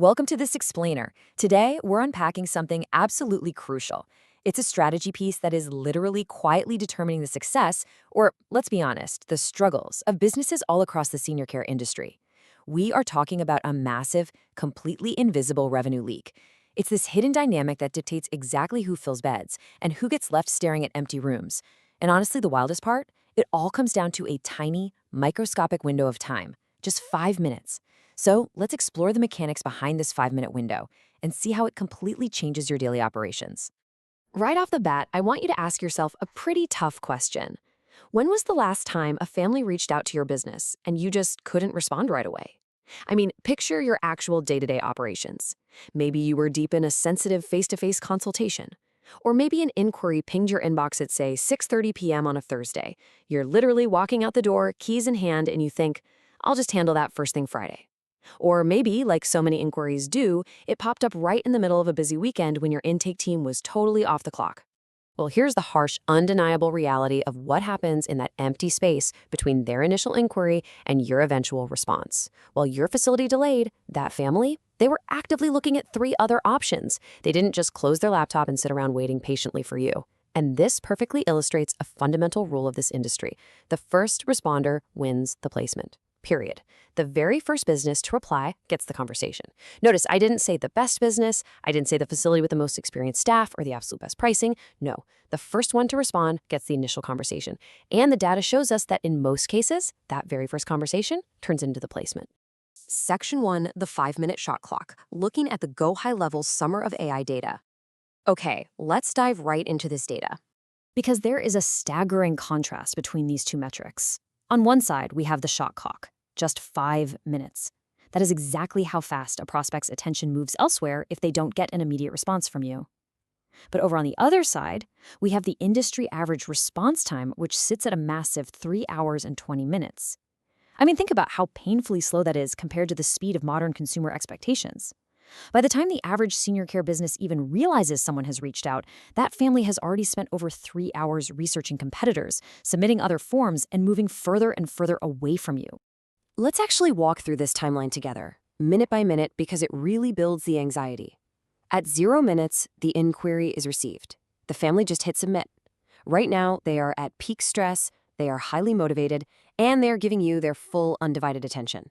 Welcome to This Explainer. Today, we're unpacking something absolutely crucial. It's a strategy piece that is literally quietly determining the success, or let's be honest, the struggles of businesses all across the senior care industry. We are talking about a massive, completely invisible revenue leak. It's this hidden dynamic that dictates exactly who fills beds and who gets left staring at empty rooms. And honestly, the wildest part? It all comes down to a tiny, microscopic window of time, just 5 minutes. So let's explore the mechanics behind this 5 minute window and see how it completely changes your daily operations. Right off the bat, I want you to ask yourself a pretty tough question. When was the last time a family reached out to your business and you just couldn't respond right away? I mean, picture your actual day-to-day operations. Maybe you were deep in a sensitive face-to-face consultation. Or maybe an inquiry pinged your inbox at, say, 6:30 p.m. on a Thursday. You're literally walking out the door, keys in hand, and you think, I'll just handle that first thing Friday. Or maybe, like so many inquiries do, it popped up right in the middle of a busy weekend when your intake team was totally off the clock. Well, here's the harsh, undeniable reality of what happens in that empty space between their initial inquiry and your eventual response. While your facility delayed, that family, they were actively looking at 3 other options. They didn't just close their laptop and sit around waiting patiently for you. And this perfectly illustrates a fundamental rule of this industry. The first responder wins the placement. Period. The very first business to reply gets the conversation. Notice I didn't say the best business, I didn't say the facility with the most experienced staff or the absolute best pricing. No, the first one to respond gets the initial conversation. And the data shows us that in most cases, that very first conversation turns into the placement. Section 1, the 5 minute shot clock, looking at the Go High Level Summer of AI data. Okay, let's dive right into this data. Because there is a staggering contrast between these two metrics. On one side, we have the shot clock, just 5 minutes. That is exactly how fast a prospect's attention moves elsewhere if they don't get an immediate response from you. But over on the other side, we have the industry average response time, which sits at a massive 3 hours and 20 minutes. I mean, think about how painfully slow that is compared to the speed of modern consumer expectations. By the time the average senior care business even realizes someone has reached out, that family has already spent over 3 hours researching competitors, submitting other forms, and moving further and further away from you. Let's actually walk through this timeline together, minute by minute, because it really builds the anxiety. At 0 minutes, the inquiry is received. The family just hit submit. Right now, they are at peak stress, they are highly motivated, and they are giving you their full undivided attention.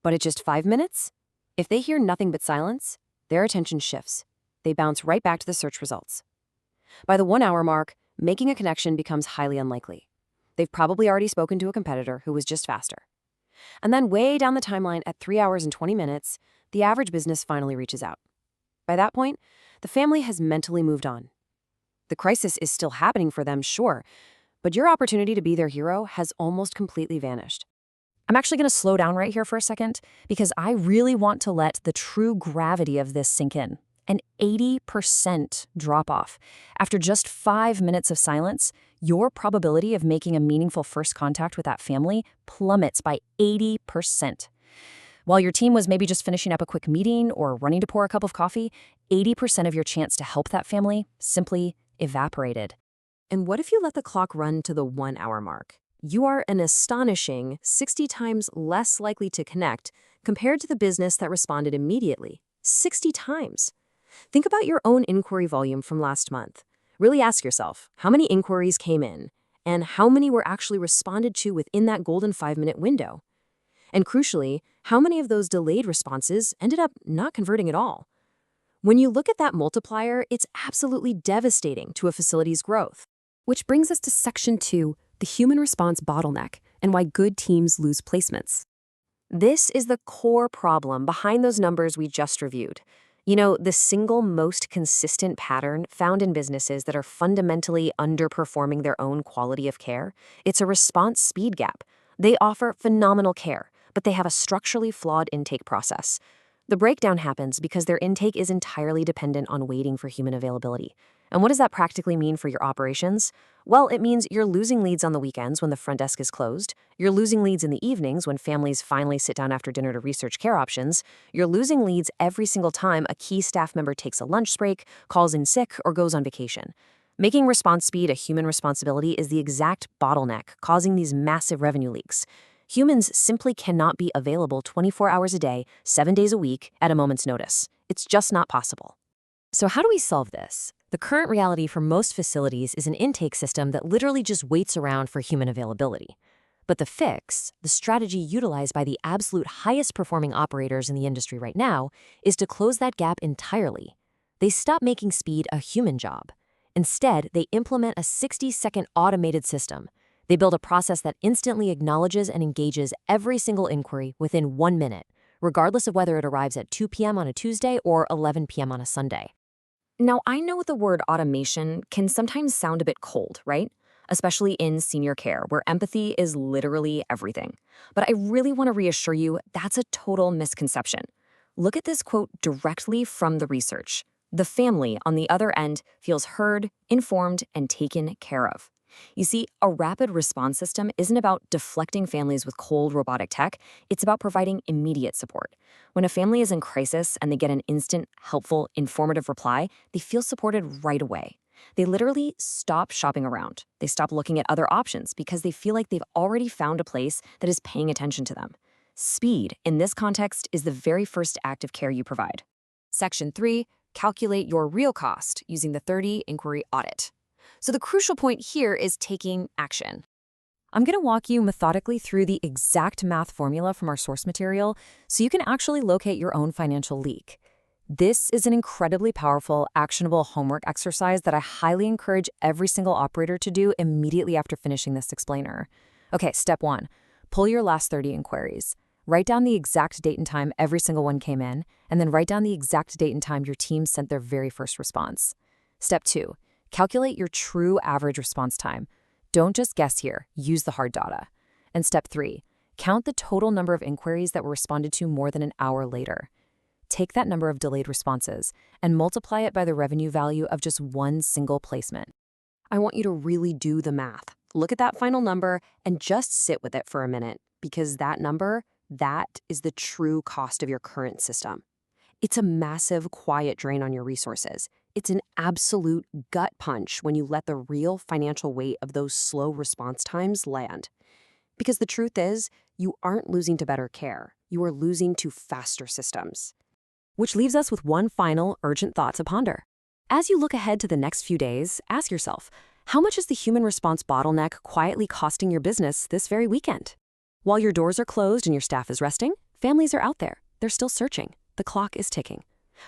But at just 5 minutes? If they hear nothing but silence, their attention shifts. They bounce right back to the search results. By the 1 hour mark, making a connection becomes highly unlikely. They've probably already spoken to a competitor who was just faster. And then way down the timeline at 3 hours and 20 minutes, the average business finally reaches out. By that point, the family has mentally moved on. The crisis is still happening for them, sure, but your opportunity to be their hero has almost completely vanished. I'm actually going to slow down right here for a second because I really want to let the true gravity of this sink in. An 80% drop-off. After just 5 minutes of silence, your probability of making a meaningful first contact with that family plummets by 80%. While your team was maybe just finishing up a quick meeting or running to pour a cup of coffee, 80% of your chance to help that family simply evaporated. And what if you let the clock run to the 1 hour mark? You are an astonishing 60 times less likely to connect compared to the business that responded immediately. 60 times. Think about your own inquiry volume from last month. Really ask yourself, how many inquiries came in, and how many were actually responded to within that golden 5 minute window? And crucially, how many of those delayed responses ended up not converting at all? When you look at that multiplier, it's absolutely devastating to a facility's growth. Which brings us to Section 2, the human response bottleneck, and why good teams lose placements. This is the core problem behind those numbers we just reviewed. You know, the single most consistent pattern found in businesses that are fundamentally underperforming their own quality of care, it's a response speed gap. They offer phenomenal care, but they have a structurally flawed intake process. The breakdown happens because their intake is entirely dependent on waiting for human availability. And what does that practically mean for your operations? Well, it means you're losing leads on the weekends when the front desk is closed. You're losing leads in the evenings when families finally sit down after dinner to research care options. You're losing leads every single time a key staff member takes a lunch break, calls in sick, or goes on vacation. Making response speed a human responsibility is the exact bottleneck causing these massive revenue leaks. Humans simply cannot be available 24 hours a day, 7 days a week, at a moment's notice. It's just not possible. So how do we solve this? The current reality for most facilities is an intake system that literally just waits around for human availability. But the fix, the strategy utilized by the absolute highest performing operators in the industry right now, is to close that gap entirely. They stop making speed a human job. Instead, they implement a 60-second automated system. They build a process that instantly acknowledges and engages every single inquiry within 1 minute, regardless of whether it arrives at 2 p.m. on a Tuesday or 11 p.m. on a Sunday. Now, I know the word automation can sometimes sound a bit cold, right? Especially in senior care, where empathy is literally everything. But I really want to reassure you that's a total misconception. Look at this quote directly from the research. The family on the other end feels heard, informed, and taken care of. You see, a rapid response system isn't about deflecting families with cold robotic tech, it's about providing immediate support. When a family is in crisis and they get an instant, helpful, informative reply, they feel supported right away. They literally stop shopping around. They stop looking at other options because they feel like they've already found a place that is paying attention to them. Speed, in this context, is the very first act of care you provide. Section 3, calculate your real cost using the 30 inquiry audit. So the crucial point here is taking action. I'm going to walk you methodically through the exact math formula from our source material so you can actually locate your own financial leak. This is an incredibly powerful, actionable homework exercise that I highly encourage every single operator to do immediately after finishing this explainer. Okay, step 1. Pull your last 30 inquiries. Write down the exact date and time every single one came in, and then write down the exact date and time your team sent their very first response. Step 2. Calculate your true average response time. Don't just guess here, use the hard data. And step 3, count the total number of inquiries that were responded to more than an hour later. Take that number of delayed responses and multiply it by the revenue value of just one single placement. I want you to really do the math. Look at that final number and just sit with it for a minute, because that number, that is the true cost of your current system. It's a massive, quiet drain on your resources. It's an absolute gut punch when you let the real financial weight of those slow response times land. Because the truth is, you aren't losing to better care. You are losing to faster systems. Which leaves us with one final urgent thought to ponder. As you look ahead to the next few days, ask yourself, how much is the human response bottleneck quietly costing your business this very weekend? While your doors are closed and your staff is resting, families are out there. They're still searching. The clock is ticking.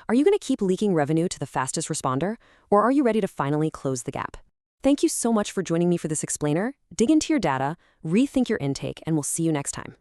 Are you going to keep leaking revenue to the fastest responder, or are you ready to finally close the gap? Thank you so much for joining me for this explainer. Dig into your data, rethink your intake, and we'll see you next time.